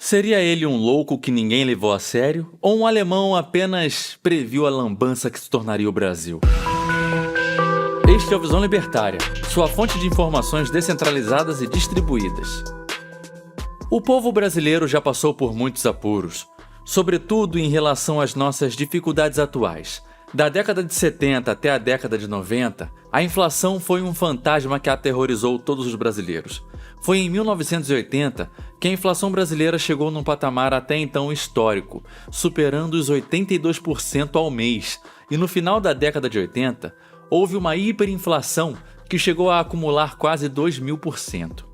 Seria ele um louco que ninguém levou a sério, ou um alemão apenas previu a lambança que se tornaria o Brasil? Este é o Visão Libertária, sua fonte de informações descentralizadas e distribuídas. O povo brasileiro já passou por muitos apuros, sobretudo em relação às nossas dificuldades atuais. Da década de 70 até a década de 90, a inflação foi um fantasma que aterrorizou todos os brasileiros. Foi em 1980 que a inflação brasileira chegou num patamar até então histórico, superando os 82% ao mês, e no final da década de 80, houve uma hiperinflação que chegou a acumular quase 2.000%.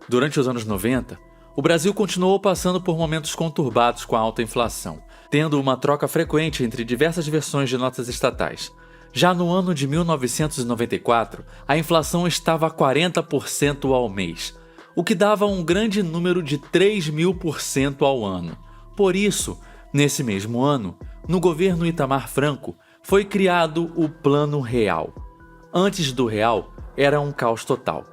Durante os anos 90, o Brasil continuou passando por momentos conturbados com a alta inflação, tendo uma troca frequente entre diversas versões de notas estatais. Já no ano de 1994, a inflação estava a 40% ao mês, o que dava um grande número de 3.000% ao ano. Por isso, nesse mesmo ano, no governo Itamar Franco, foi criado o Plano Real. Antes do Real, era um caos total.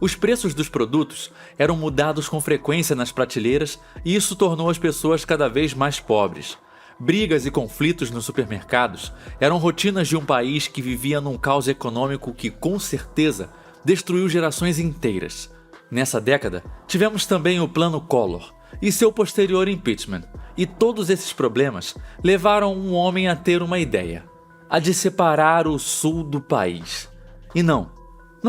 Os preços dos produtos eram mudados com frequência nas prateleiras e isso tornou as pessoas cada vez mais pobres. Brigas e conflitos nos supermercados eram rotinas de um país que vivia num caos econômico que, com certeza, destruiu gerações inteiras. Nessa década, tivemos também o Plano Collor e seu posterior impeachment, e todos esses problemas levaram um homem a ter uma ideia: a de separar o sul do país. E não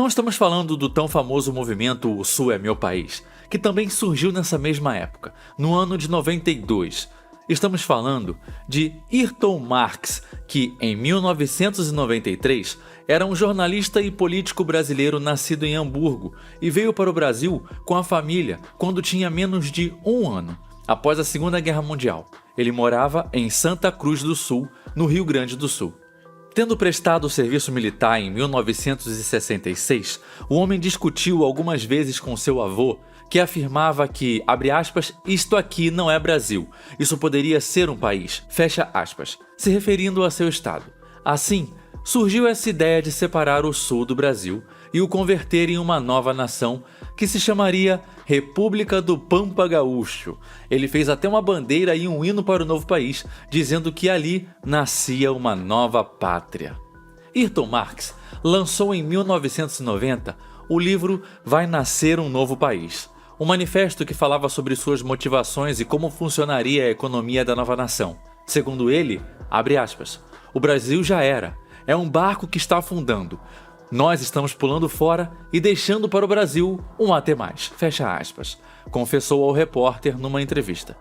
estamos falando do tão famoso movimento O Sul é Meu País, que também surgiu nessa mesma época, no ano de 92. Estamos falando de Ayrton Marx, que em 1993 era um jornalista e político brasileiro nascido em Hamburgo e veio para o Brasil com a família quando tinha menos de um ano, após a Segunda Guerra Mundial. Ele morava em Santa Cruz do Sul, no Rio Grande do Sul. Tendo prestado serviço militar em 1966, o homem discutiu algumas vezes com seu avô, que afirmava que, abre aspas, isto aqui não é Brasil, isso poderia ser um país, fecha aspas, se referindo a seu estado. Assim, surgiu essa ideia de separar o sul do Brasil e o converter em uma nova nação que se chamaria República do Pampa Gaúcho. Ele fez até uma bandeira e um hino para o novo país, dizendo que ali nascia uma nova pátria. Ayrton Marx lançou em 1990 o livro Vai Nascer um Novo País, um manifesto que falava sobre suas motivações e como funcionaria a economia da nova nação. Segundo ele, abre aspas, o Brasil já era, é um barco que está afundando. Nós estamos pulando fora e deixando para o Brasil um até mais, fecha aspas, confessou ao repórter numa entrevista.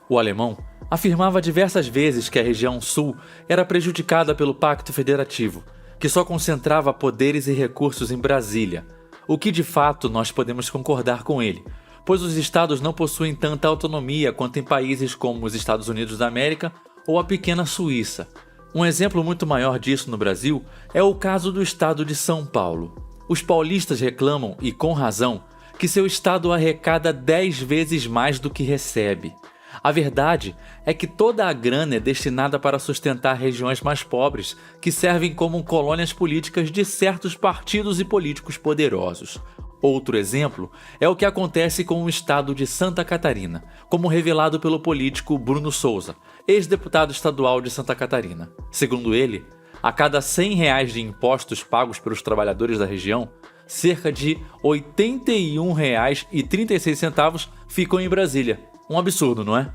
O alemão afirmava diversas vezes que a região sul era prejudicada pelo Pacto Federativo, que só concentrava poderes e recursos em Brasília, o que de fato nós podemos concordar com ele, pois os estados não possuem tanta autonomia quanto em países como os Estados Unidos da América ou a pequena Suíça. Um exemplo muito maior disso no Brasil é o caso do estado de São Paulo. Os paulistas reclamam, e com razão, que seu estado arrecada 10 vezes mais do que recebe. A verdade é que toda a grana é destinada para sustentar regiões mais pobres, que servem como colônias políticas de certos partidos e políticos poderosos. Outro exemplo é o que acontece com o estado de Santa Catarina, como revelado pelo político Bruno Souza, ex-deputado estadual de Santa Catarina. Segundo ele, a cada R$100 de impostos pagos pelos trabalhadores da região, cerca de R$ 81,36 ficam em Brasília. Um absurdo, não é?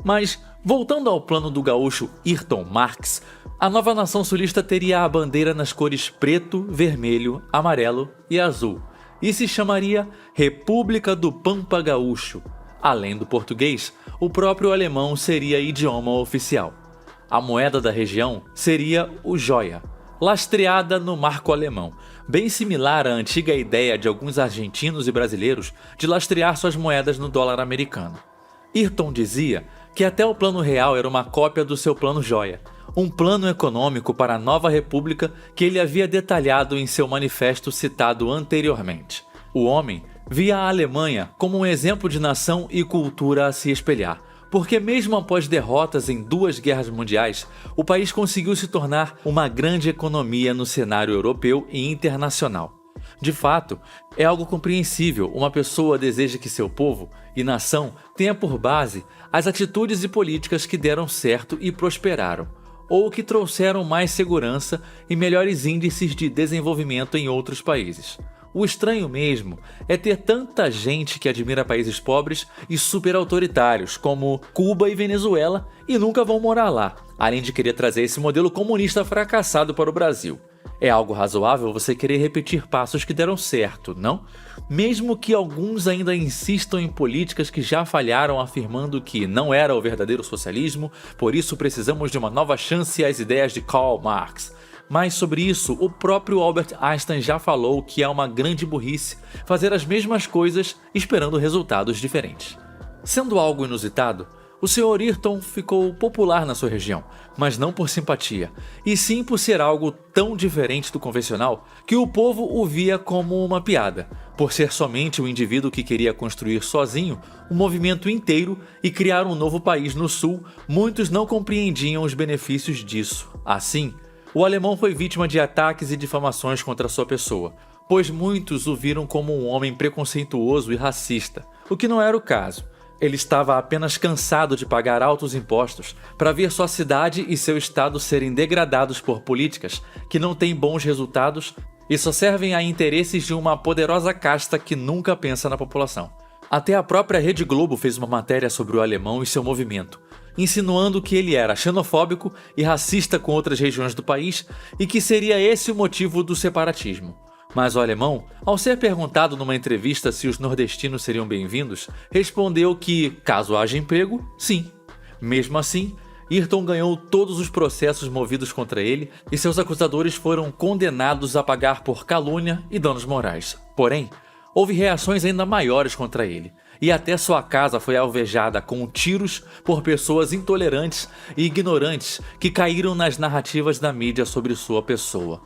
Mas, voltando ao plano do gaúcho Ayrton Marx, a nova nação sulista teria a bandeira nas cores preto, vermelho, amarelo e azul, e se chamaria República do Pampa Gaúcho. Além do português, o próprio alemão seria idioma oficial. A moeda da região seria o joia, lastreada no marco alemão, bem similar à antiga ideia de alguns argentinos e brasileiros de lastrear suas moedas no dólar americano. Ayrton dizia que até o Plano Real era uma cópia do seu Plano Joia, um plano econômico para a nova república que ele havia detalhado em seu manifesto citado anteriormente. O homem via a Alemanha como um exemplo de nação e cultura a se espelhar, porque mesmo após derrotas em 2 guerras mundiais, o país conseguiu se tornar uma grande economia no cenário europeu e internacional. De fato, é algo compreensível uma pessoa deseja que seu povo e nação tenha por base as atitudes e políticas que deram certo e prosperaram, ou que trouxeram mais segurança e melhores índices de desenvolvimento em outros países. O estranho mesmo é ter tanta gente que admira países pobres e super autoritários como Cuba e Venezuela e nunca vão morar lá, além de querer trazer esse modelo comunista fracassado para o Brasil. É algo razoável você querer repetir passos que deram certo, não? Mesmo que alguns ainda insistam em políticas que já falharam, afirmando que não era o verdadeiro socialismo, por isso precisamos de uma nova chance às ideias de Karl Marx. Mas sobre isso, o próprio Albert Einstein já falou que é uma grande burrice fazer as mesmas coisas esperando resultados diferentes. Sendo algo inusitado, o Sr. Ayrton ficou popular na sua região, mas não por simpatia, e sim por ser algo tão diferente do convencional que o povo o via como uma piada, por ser somente um indivíduo que queria construir sozinho um movimento inteiro e criar um novo país no sul. Muitos não compreendiam os benefícios disso. Assim, o alemão foi vítima de ataques e difamações contra sua pessoa, pois muitos o viram como um homem preconceituoso e racista, o que não era o caso. Ele estava apenas cansado de pagar altos impostos para ver sua cidade e seu estado serem degradados por políticas que não têm bons resultados e só servem a interesses de uma poderosa casta que nunca pensa na população. Até a própria Rede Globo fez uma matéria sobre o alemão e seu movimento, insinuando que ele era xenofóbico e racista com outras regiões do país e que seria esse o motivo do separatismo. Mas o alemão, ao ser perguntado numa entrevista se os nordestinos seriam bem-vindos, respondeu que, caso haja emprego, sim. Mesmo assim, Ayrton ganhou todos os processos movidos contra ele e seus acusadores foram condenados a pagar por calúnia e danos morais. Porém, houve reações ainda maiores contra ele, e até sua casa foi alvejada com tiros por pessoas intolerantes e ignorantes que caíram nas narrativas da mídia sobre sua pessoa.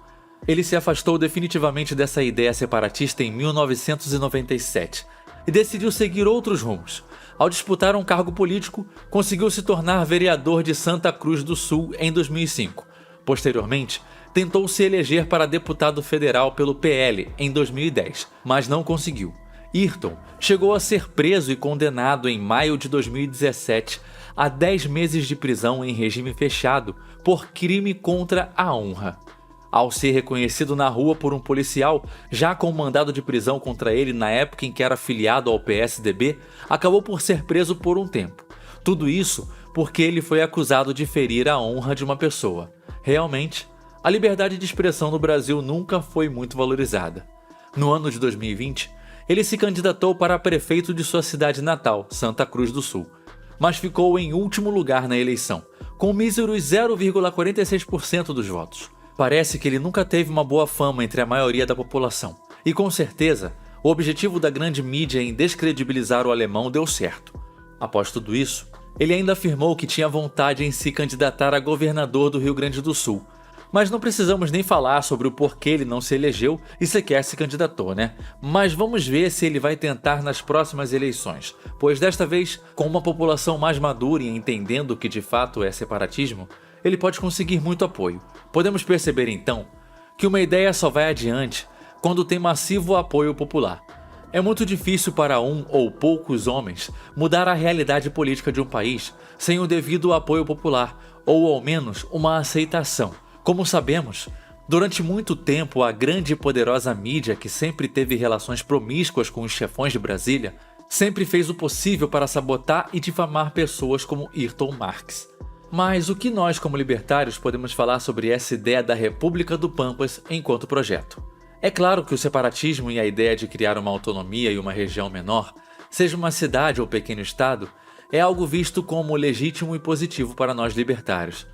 Ele se afastou definitivamente dessa ideia separatista em 1997 e decidiu seguir outros rumos. Ao disputar um cargo político, conseguiu se tornar vereador de Santa Cruz do Sul em 2005. Posteriormente, tentou se eleger para deputado federal pelo PL em 2010, mas não conseguiu. Ayrton chegou a ser preso e condenado em maio de 2017 a 10 meses de prisão em regime fechado por crime contra a honra. Ao ser reconhecido na rua por um policial, já com mandado de prisão contra ele na época em que era filiado ao PSDB, acabou por ser preso por um tempo. Tudo isso porque ele foi acusado de ferir a honra de uma pessoa. Realmente, a liberdade de expressão no Brasil nunca foi muito valorizada. No ano de 2020, ele se candidatou para prefeito de sua cidade natal, Santa Cruz do Sul, mas ficou em último lugar na eleição, com míseros 0,46% dos votos. Parece que ele nunca teve uma boa fama entre a maioria da população. E com certeza, o objetivo da grande mídia em descredibilizar o alemão deu certo. Após tudo isso, ele ainda afirmou que tinha vontade em se candidatar a governador do Rio Grande do Sul. Mas não precisamos nem falar sobre o porquê ele não se elegeu e sequer se candidatou, né? Mas vamos ver se ele vai tentar nas próximas eleições, pois desta vez, com uma população mais madura e entendendo o que de fato é separatismo, ele pode conseguir muito apoio. Podemos perceber então que uma ideia só vai adiante quando tem massivo apoio popular. É muito difícil para um ou poucos homens mudar a realidade política de um país sem o devido apoio popular, ou ao menos uma aceitação. Como sabemos, durante muito tempo a grande e poderosa mídia, que sempre teve relações promíscuas com os chefões de Brasília, sempre fez o possível para sabotar e difamar pessoas como Ayrton Marx. Mas o que nós, como libertários, podemos falar sobre essa ideia da República do Pampas enquanto projeto? É claro que o separatismo e a ideia de criar uma autonomia e uma região menor, seja uma cidade ou pequeno estado, é algo visto como legítimo e positivo para nós libertários.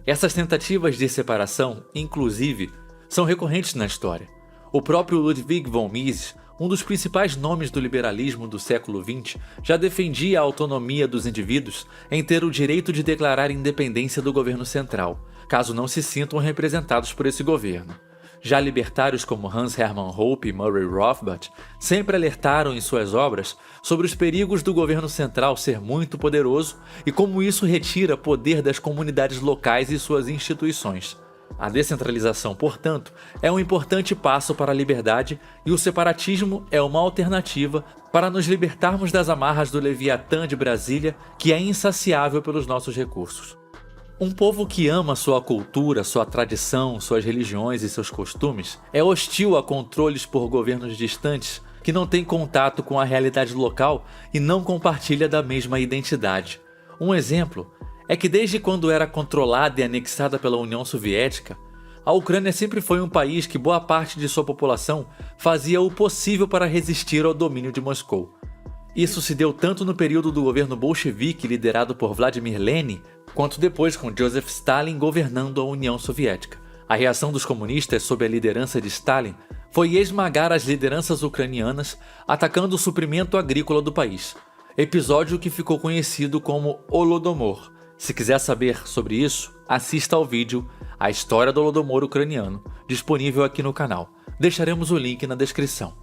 Essas tentativas de separação, inclusive, são recorrentes na história. O próprio Ludwig von Mises, um dos principais nomes do liberalismo do século XX, já defendia a autonomia dos indivíduos em ter o direito de declarar independência do governo central, caso não se sintam representados por esse governo. Já libertários como Hans Hermann Hoppe e Murray Rothbard sempre alertaram em suas obras sobre os perigos do governo central ser muito poderoso e como isso retira poder das comunidades locais e suas instituições. A descentralização, portanto, é um importante passo para a liberdade e o separatismo é uma alternativa para nos libertarmos das amarras do Leviatã de Brasília, que é insaciável pelos nossos recursos. Um povo que ama sua cultura, sua tradição, suas religiões e seus costumes é hostil a controles por governos distantes que não têm contato com a realidade local e não compartilha da mesma identidade. Um exemplo é que desde quando era controlada e anexada pela União Soviética, a Ucrânia sempre foi um país que boa parte de sua população fazia o possível para resistir ao domínio de Moscou. Isso se deu tanto no período do governo bolchevique liderado por Vladimir Lenin, quanto depois com Joseph Stalin governando a União Soviética. A reação dos comunistas sob a liderança de Stalin foi esmagar as lideranças ucranianas, atacando o suprimento agrícola do país. Episódio que ficou conhecido como Holodomor. Se quiser saber sobre isso, assista ao vídeo A História do Holodomor Ucraniano, disponível aqui no canal. Deixaremos o link na descrição.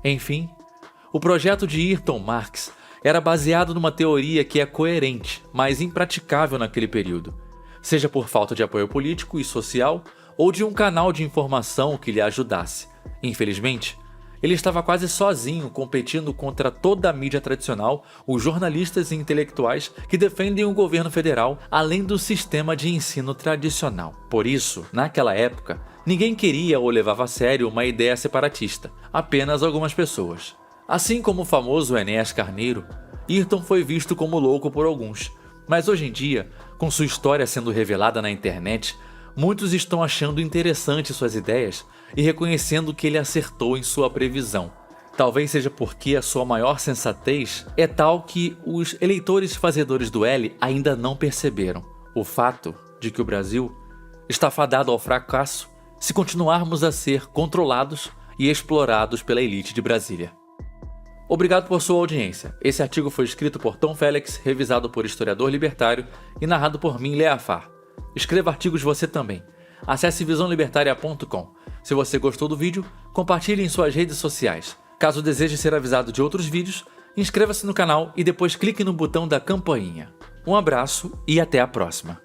Enfim, o projeto de Ayrton Marx era baseado numa teoria que é coerente, mas impraticável naquele período, seja por falta de apoio político e social ou de um canal de informação que lhe ajudasse. Infelizmente, ele estava quase sozinho competindo contra toda a mídia tradicional, os jornalistas e intelectuais que defendem o governo federal, além do sistema de ensino tradicional. Por isso, naquela época, ninguém queria ou levava a sério uma ideia separatista, apenas algumas pessoas. Assim como o famoso Enéas Carneiro, Ayrton foi visto como louco por alguns, mas hoje em dia, com sua história sendo revelada na internet, muitos estão achando interessante suas ideias e reconhecendo que ele acertou em sua previsão. Talvez seja porque a sua maior sensatez é tal que os eleitores fazedores do L ainda não perceberam. O fato de que o Brasil está fadado ao fracasso se continuarmos a ser controlados e explorados pela elite de Brasília. Obrigado por sua audiência. Esse artigo foi escrito por Tom Félix, revisado por historiador libertário e narrado por mim, Leafar. Escreva artigos você também. Acesse visãolibertaria.com. Se você gostou do vídeo, compartilhe em suas redes sociais. Caso deseje ser avisado de outros vídeos, inscreva-se no canal e depois clique no botão da campainha. Um abraço e até a próxima.